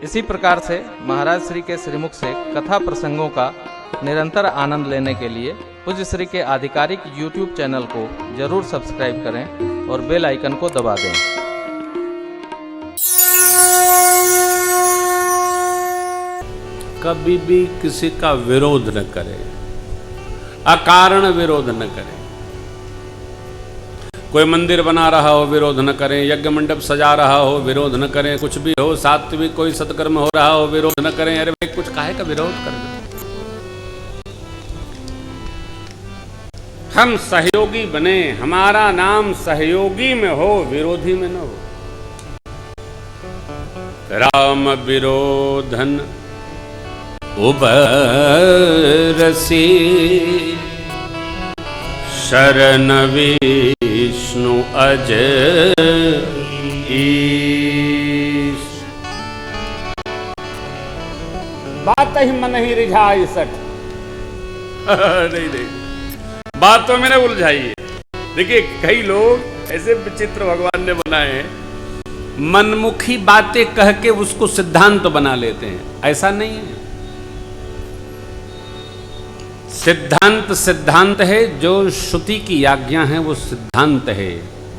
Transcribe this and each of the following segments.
इसी प्रकार से महाराज श्री के श्रीमुख से कथा प्रसंगों का निरंतर आनंद लेने के लिए पूज्य श्री के आधिकारिक YouTube चैनल को जरूर सब्सक्राइब करें और बेल आइकन को दबा दें। कभी भी किसी का विरोध न करें, अकारण विरोध न करें। कोई मंदिर बना रहा हो विरोध न करें, यज्ञ मंडप सजा रहा हो विरोध न करें, कुछ भी हो, सात्विक कोई सत्कर्म हो रहा हो विरोध न करें। अरे भाई कुछ काहे का विरोध कर रहे? हम सहयोगी बने, हमारा नाम सहयोगी में हो, विरोधी में न हो। राम विरोधन उबरसी शरण विष्णु अज ईश। बात ही मन ही रिझाई सठ। नहीं, बात तो मैंने उलझाई है। देखिए कई लोग ऐसे विचित्र भगवान ने बनाए हैं, मनमुखी बातें कह के उसको सिद्धांत बना लेते हैं। ऐसा नहीं है। सिद्धांत सिद्धांत है, जो श्रुति की आज्ञा है वो सिद्धांत है,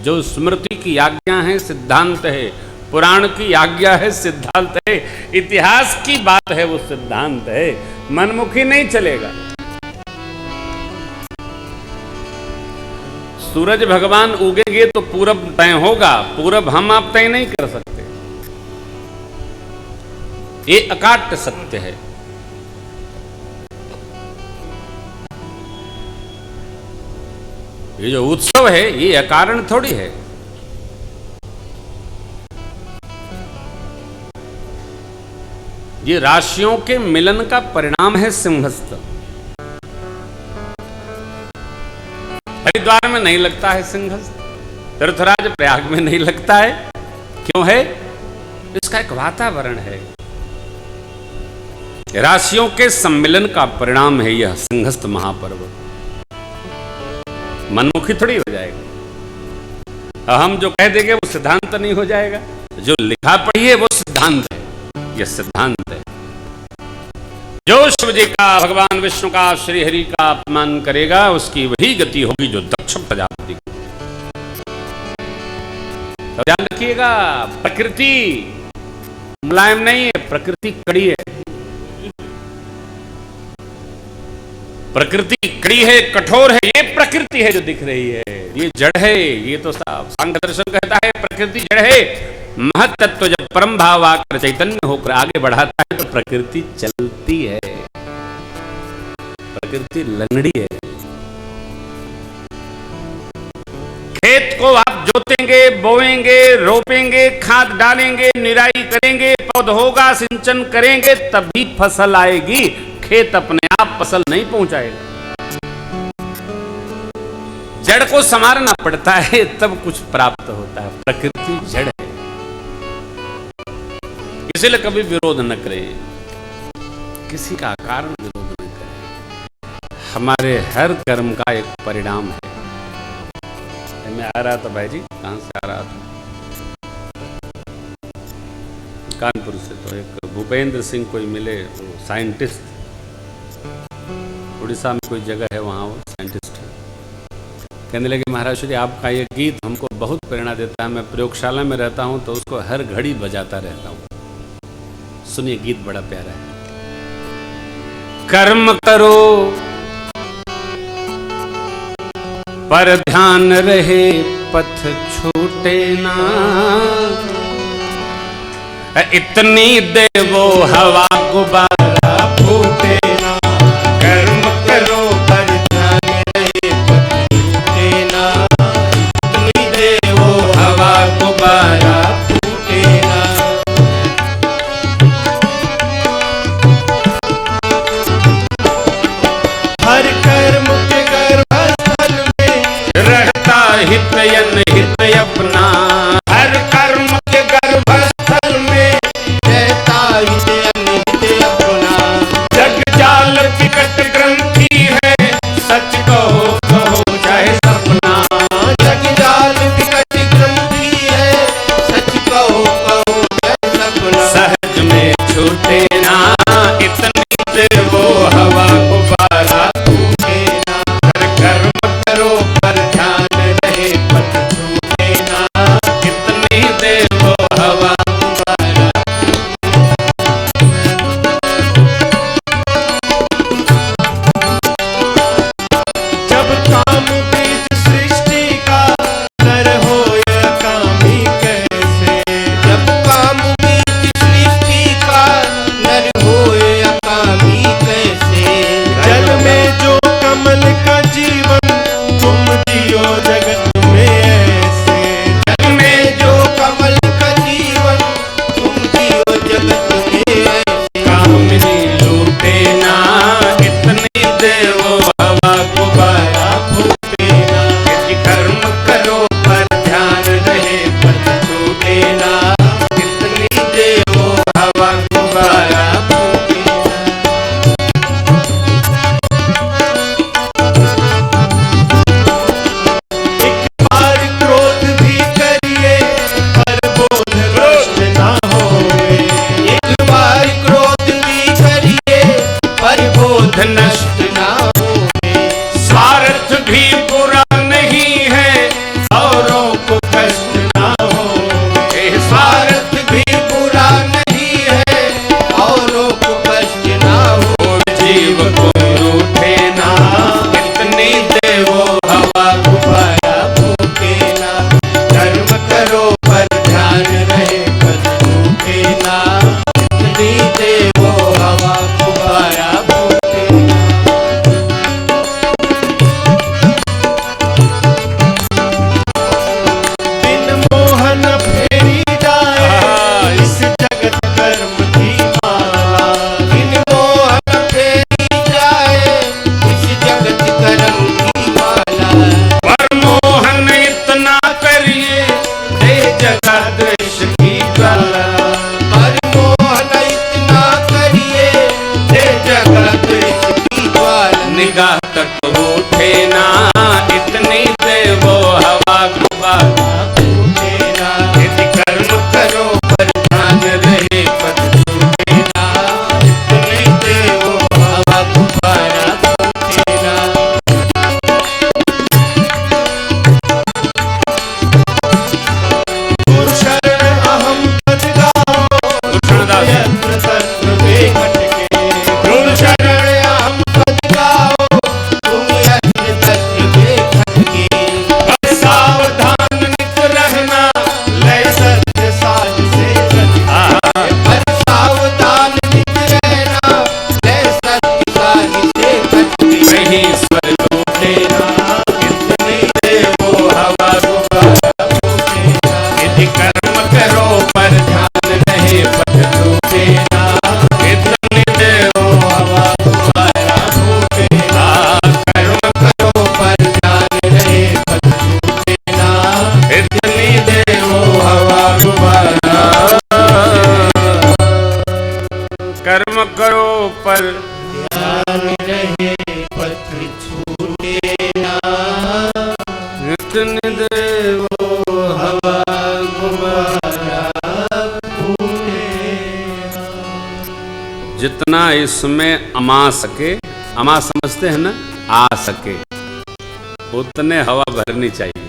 जो स्मृति की आज्ञा है सिद्धांत है, पुराण की आज्ञा है सिद्धांत है, इतिहास की बात है वो सिद्धांत है। मनमुखी नहीं चलेगा। सूरज भगवान उगेंगे तो पूरब तय होगा, पूरब हम आप तय नहीं कर सकते। ये अकाट्य सत्य है। ये जो उत्सव है ये अकारण थोड़ी है। ये राशियों के मिलन का परिणाम है सिंहस्थ। हरिद्वार में नहीं लगता है सिंहस्थ, तीर्थराज प्रयाग में नहीं लगता है। क्यों है? इसका एक वातावरण है। राशियों के सम्मिलन का परिणाम है यह सिंहस्थ महापर्व। मनमुखी थोड़ी हो जाएगा। हम जो कह देंगे वो सिद्धांत नहीं हो जाएगा। जो लिखा पढ़ी है वो सिद्धांत है। यह सिद्धांत है। जो शिव जी का, भगवान विष्णु का, श्री हरि का अपमान करेगा उसकी वही गति होगी जो दक्ष प्रजापति की। तो ध्यान रखिएगा, प्रकृति मुलायम नहीं है, प्रकृति कड़ी है। प्रकृति कड़ी है, कठोर है। ये प्रकृति है जो दिख रही है, ये जड़ है। ये तो सांख्य दर्शन कहता है प्रकृति जड़ है। महत तत्व जब परम भाव आकर चैतन्य होकर आगे बढ़ाता है तो प्रकृति चलती है। प्रकृति लंगड़ी है। खेत को आप जोतेंगे, बोएंगे, रोपेंगे, खाद डालेंगे, निराई करेंगे, पौध होगा, सिंचन करेंगे, तभी फसल आएगी। खेत अपने आप फसल नहीं पहुंचाएगा। जड़ को संवारना पड़ता है तब कुछ प्राप्त होता है। प्रकृति जड़ है। इसलिए कभी विरोध न करें, किसी का कारण विरोध न करें। हमारे हर कर्म का एक परिणाम है। मैं आ रहा था भाई जी, कहां से आ रहा था? कानपुर से। तो एक भूपेंद्र सिंह कोई मिले, वो साइंटिस्ट, उड़ीसा में कोई जगह है वहाँ, वो साइंटिस्ट है। कहने लगे महाराज श्री आपका ये गीत हमको बहुत प्रेरणा देता है। मैं प्रयोगशाला में रहता हूँ तो उसको हर घड़ी बजाता रहता हूँ। सुनिए, गीत बड़ा प्यारा है। कर्म करो पर ध्यान रहे, पथ छूटे ना। इतनी देवो हवा गुब्बारा फूटे ना। कर्म करो पर ध्यान रहे, पथ छूटे ना। इतनी देवो हवा गुब्बारा फूटे ना। हर कर्म के गर्भस्थल में रहता हितयन हित अपना। हर कर्म के गर्भस्थल में रहता हितयन हित अपना। कर्म करो पर ध्यान रहे पत्र छूटे ना, नित देवो हवा गुब्बारा फूटे। जितना इसमें अमा सके, अमा समझते हैं ना, आ सके उतने हवा भरनी चाहिए।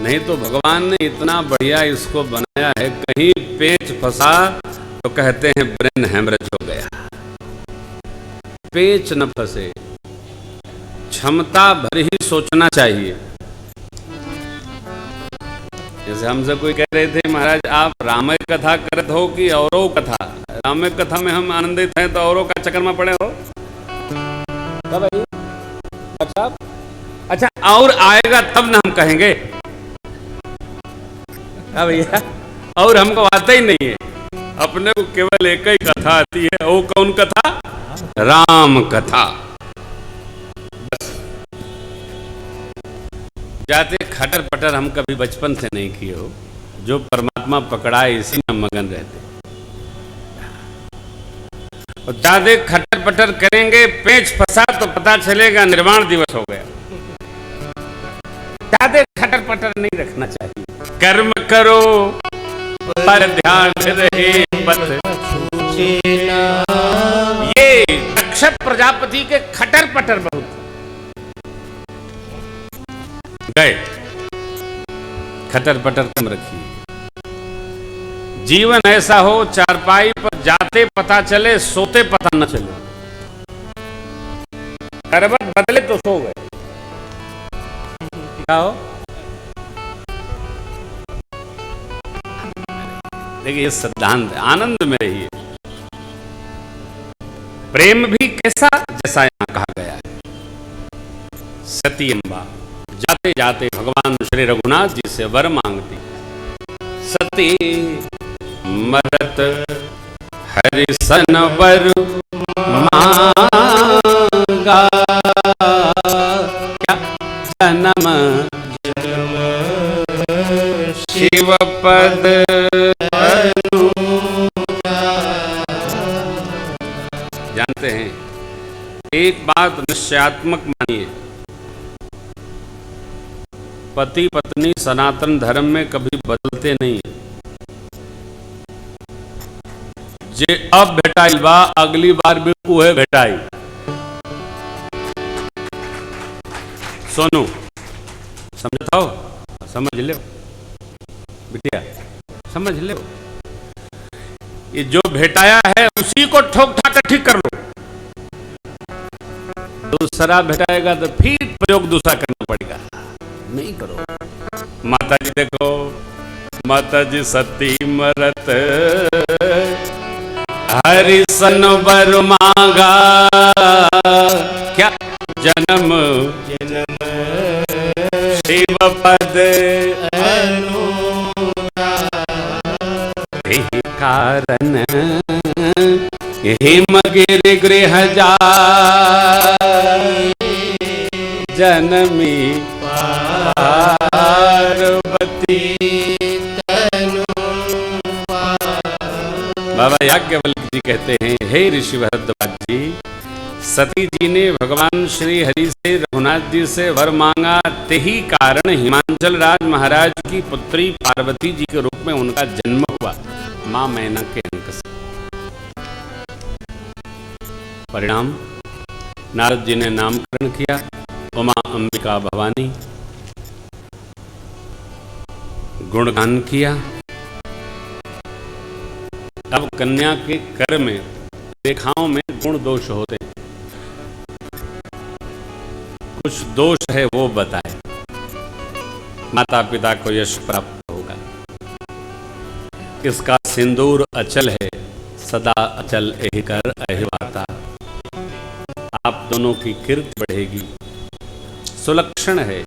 नहीं तो भगवान ने इतना बढ़िया इसको बनाया है, कहीं पेच फंसा तो कहते हैं ब्रेन हेमरेज हो गया। पेच न फंसे, क्षमता भर ही सोचना चाहिए। जैसे हमसे कोई कह रहे थे, महाराज आप रामायण कथा करत हो कि औरों कथा? रामायण कथा में हम आनंदित हैं तो औरों का चक्कर में पड़े हो तब भाई? अच्छा, और आएगा तब ना हम कहेंगे। हाँ भैया, और हमको आता ही नहीं है, अपने को केवल एक ही कथा आती है। वो कौन कथा? राम कथा। बस जाते खटर पटर हम कभी बचपन से नहीं किए हो, जो परमात्मा पकड़ाए इसी में मगन रहते। और ज्यादा खटर पटर करेंगे, पेच फंसा तो पता चलेगा निर्वाण दिवस हो गया। ज्यादा खटर पटर नहीं रखना चाहिए। कर्म करो पर ध्यान रहे पथ छूटे ना। ये दक्ष प्रजापति के खटर पटर बहुत गए। खटर पटर कम रखिए। जीवन ऐसा हो, चारपाई पर जाते पता चले, सोते पता न चले। करवट बदले तो सो गए। क्या हो? देखिए ये सिद्धांत, आनंद में रहिए। प्रेम भी कैसा, जैसा यहां कहा गया है। सती अम्बा जाते जाते भगवान श्री रघुनाथ जी से वर मांगती, सती मरत हरिसन वर मांगा, क्या जन्म शिव पद जानते हैं, एक बात निश्चयात्मक मानिए, पति पत्नी सनातन धर्म में कभी बदलते नहीं है। जे अब भेटाइल बा, अगली बार भी उहे भेटाई। सोनू समझता हो? समझ ले बिटिया, समझ ले। ये जो भेटाया है उसी को ठोक ठाक ठीक कर लो। दूसरा भेटाएगा तो फिर प्रयोग दूसरा करना पड़ेगा। नहीं करो। माता जी देखो, माता जी सती मरत हरिसन वर मांगा, क्या जन्म शिव पद यही कारण हिमगिर गृह जा जनमी पार्वती। बाबा याज्ञवल्क्य जी कहते हैं, हे ऋषि भरद्वाज जी, सती जी ने भगवान श्री हरि से रघुनाथ जी से वर मांगा, तेही कारण हिमांचल राज महाराज की पुत्री पार्वती जी के रूप में उनका जन्म हुआ, मां मैना के अंक से। परिणाम, नारद जी ने नामकरण किया उमा अंबिका भवानी, गुणगान किया। अब कन्या के कर में, रेखाओं में गुण दोष होते हैं, कुछ दोष है वो बताए, माता पिता को यश प्राप्त होगा। इसका सिंदूर अचल है, सदा अचल एहि कर अहिवाता। आप दोनों की कीर्ति बढ़ेगी, सुलक्षण है।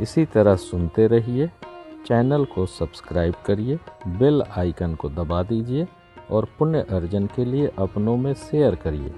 इसी तरह सुनते रहिए, चैनल को सब्सक्राइब करिए, बेल आइकन को दबा दीजिए और पुण्य अर्जन के लिए अपनों में शेयर करिए।